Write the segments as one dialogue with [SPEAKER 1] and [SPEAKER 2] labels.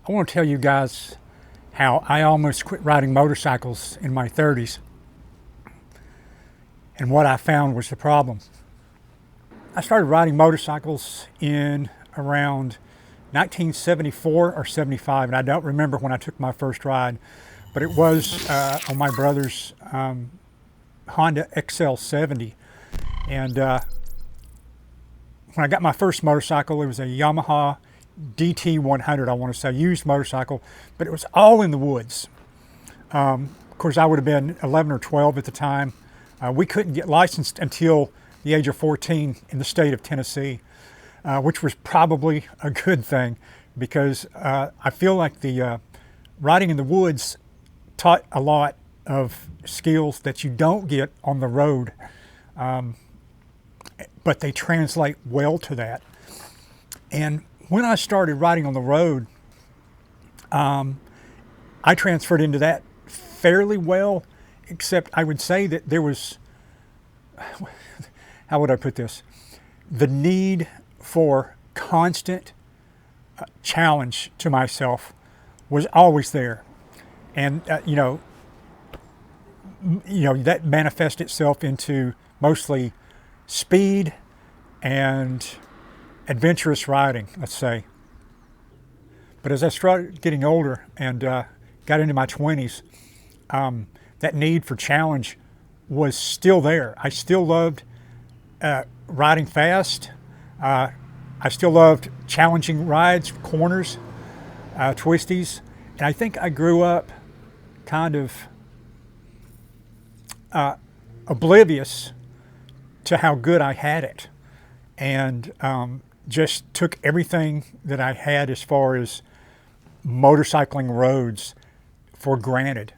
[SPEAKER 1] I want to tell you guys how I almost quit riding motorcycles in my 30s and what I found was the problem. I started riding motorcycles in around 1974 or 75, and I don't remember when I took my first ride, but it was on my brother's Honda XL70. And when I got my first motorcycle, it was a Yamaha DT100, I want to say, used motorcycle, but it was all in the woods. Of course, I would have been 11 or 12 at the time. We couldn't get licensed until the age of 14 in the state of Tennessee, which was probably a good thing because I feel like the riding in the woods taught a lot of skills that you don't get on the road, but they translate well to that. And when I started riding on the road, I transferred into that fairly well, except I would say that there was, how would I put this? The need for constant challenge to myself was always there. And, you know, that manifests itself into mostly speed and adventurous riding, let's say. But as I started getting older and got into my 20s, that need for challenge was still there. I still loved riding fast. I still loved challenging rides, corners, twisties. And I think I grew up kind of oblivious to how good I had it. And just took everything that I had as far as motorcycling roads for granted.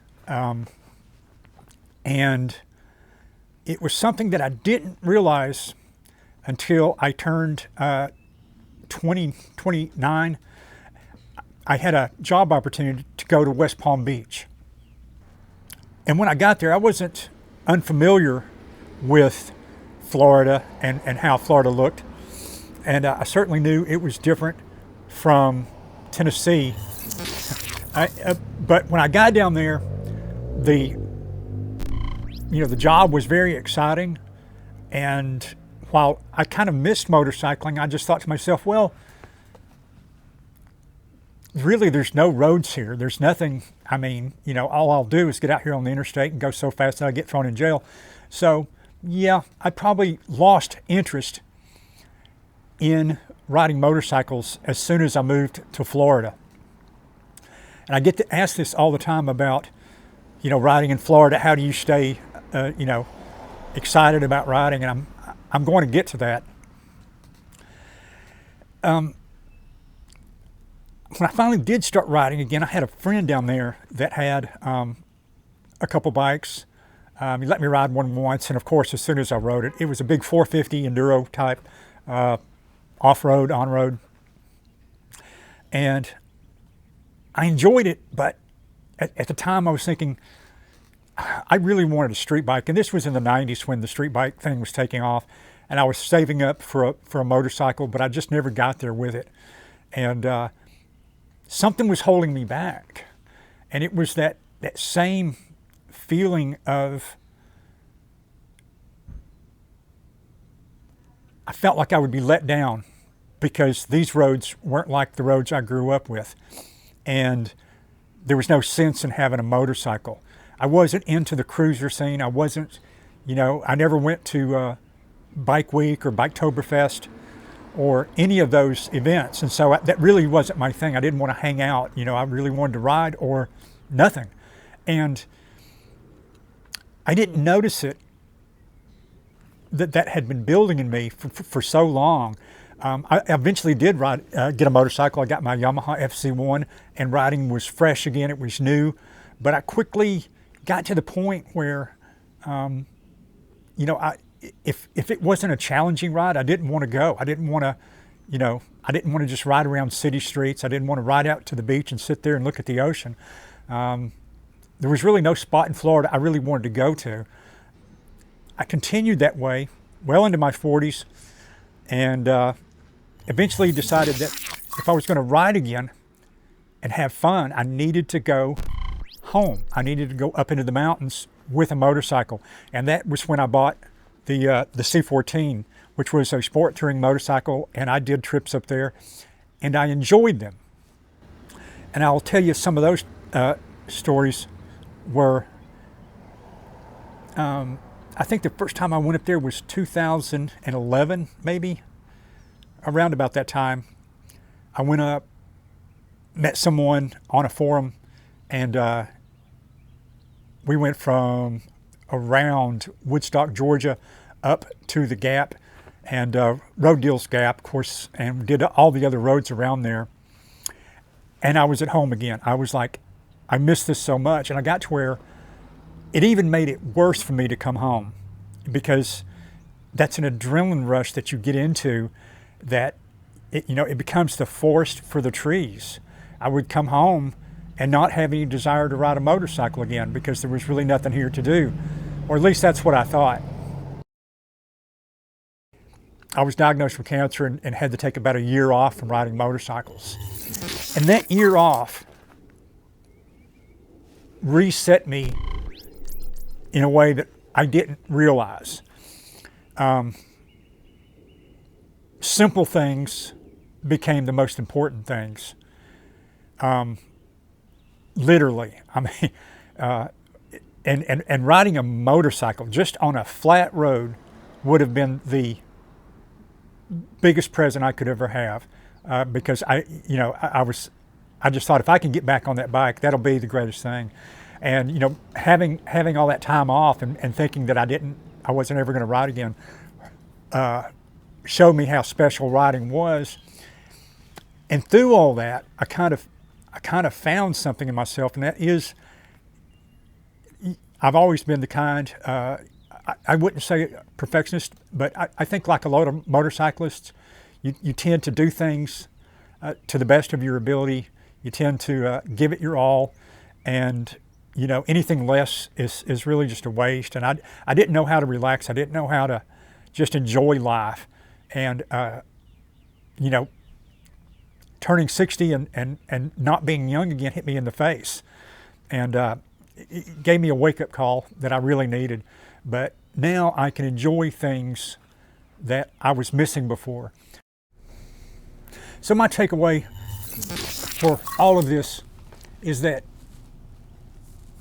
[SPEAKER 1] And it was something that I didn't realize until I turned 29. I had a job opportunity to go to West Palm Beach. And when I got there, I wasn't unfamiliar with Florida and how Florida looked. And I certainly knew it was different from Tennessee. But when I got down there, the job was very exciting. And while I kind of missed motorcycling, I just thought to myself, well, really there's no roads here. There's nothing, all I'll do is get out here on the interstate and go so fast that I get thrown in jail. So yeah, I probably lost interest in riding motorcycles as soon as I moved to Florida. And I get to ask this all the time about, riding in Florida. How do you stay, excited about riding? And I'm going to get to that. When I finally did start riding again, I had a friend down there that had a couple bikes. He let me ride one once, and of course, as soon as I rode it, it was a big 450 enduro type, off-road, on-road. And I enjoyed it, but at the time I was thinking, I really wanted a street bike. And this was in the 90s when the street bike thing was taking off. And I was saving up for a motorcycle, but I just never got there with it. And something was holding me back. And it was that same feeling of, I felt like I would be let down because these roads weren't like the roads I grew up with. And there was no sense in having a motorcycle. I wasn't into the cruiser scene. I wasn't, I never went to Bike Week or Biketoberfest or any of those events. And so that really wasn't my thing. I didn't want to hang out. I really wanted to ride or nothing. And I didn't notice it, that had been building in me for so long. I eventually did get a motorcycle. I got my Yamaha FC1 and riding was fresh again. It was new, but I quickly got to the point where, if it wasn't a challenging ride, I didn't want to go. I didn't want to, I didn't want to just ride around city streets. I didn't want to ride out to the beach and sit there and look at the ocean. There was really no spot in Florida I really wanted to go to. I continued that way well into my 40s and eventually decided that if I was going to ride again, and have fun, I needed to go home. I needed to go up into the mountains with a motorcycle. And that was when I bought the C14, which was a sport touring motorcycle, and I did trips up there, and I enjoyed them. And I'll tell you some of those stories were, I think the first time I went up there was 2011, maybe, around about that time. I went up, met someone on a forum, and we went from around Woodstock, Georgia, up to the Gap, and Road Deals Gap, of course, and did all the other roads around there. And I was at home again. I was like, I missed this so much. And I got to where it even made it worse for me to come home, because that's an adrenaline rush that you get into that, it becomes the forest for the trees. I would come home and not have any desire to ride a motorcycle again because there was really nothing here to do. Or at least that's what I thought. I was diagnosed with cancer and had to take about a year off from riding motorcycles. And that year off reset me in a way that I didn't realize. Simple things became the most important things. Literally, I mean, and riding a motorcycle just on a flat road would have been the biggest present I could ever have, because I just thought if I can get back on that bike, that'll be the greatest thing. And having all that time off and thinking that I wasn't ever going to ride again, showed me how special riding was. And through all that, I kind of found something in myself, and that is, I've always been the kind, I wouldn't say perfectionist, but I think like a lot of motorcyclists, you tend to do things to the best of your ability. You tend to give it your all, and anything less is really just a waste. And I didn't know how to relax. I didn't know how to just enjoy life. And turning 60 and not being young again hit me in the face, and it gave me a wake-up call that I really needed. But now I can enjoy things that I was missing before. So my takeaway for all of this is that,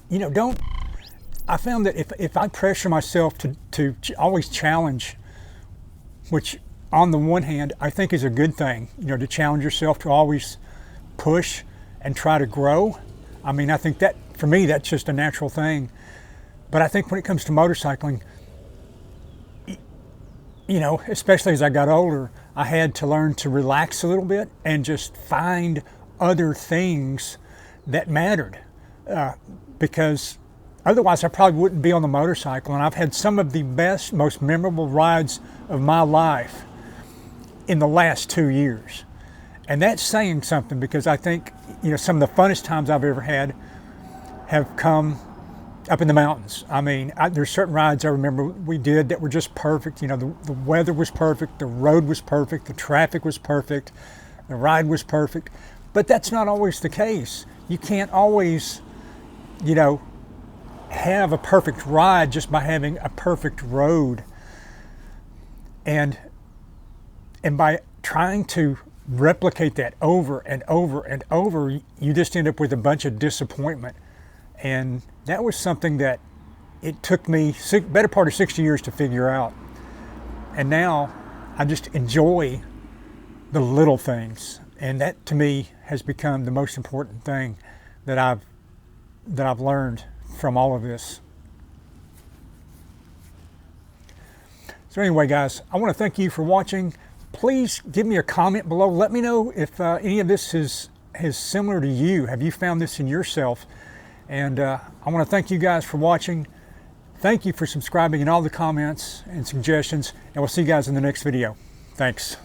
[SPEAKER 1] I found that if I pressure myself to always challenge, which on the one hand I think is a good thing, to challenge yourself, to always push and try to grow. I mean, I think that for me, that's just a natural thing. But I think when it comes to motorcycling, especially as I got older, I had to learn to relax a little bit and just find other things that mattered. Because otherwise I probably wouldn't be on the motorcycle. And I've had some of the best, most memorable rides of my life in the last 2 years. And that's saying something, because I think, some of the funnest times I've ever had have come up in the mountains. I mean, there's certain rides I remember we did that were just perfect. The weather was perfect, the road was perfect, the traffic was perfect, the ride was perfect. But that's not always the case. You can't always, have a perfect ride just by having a perfect road. And by trying to replicate that over and over and over, you just end up with a bunch of disappointment. And that was something that it took me better part of 60 years to figure out. And now I just enjoy the little things. And that to me has become the most important thing that I've learned from all of this. So anyway, guys, I want to thank you for watching. Please give me a comment below. Let me know if any of this is similar to you. Have you found this in yourself? And I want to thank you guys for watching. Thank you for subscribing and all the comments and suggestions. And we'll see you guys in the next video. Thanks.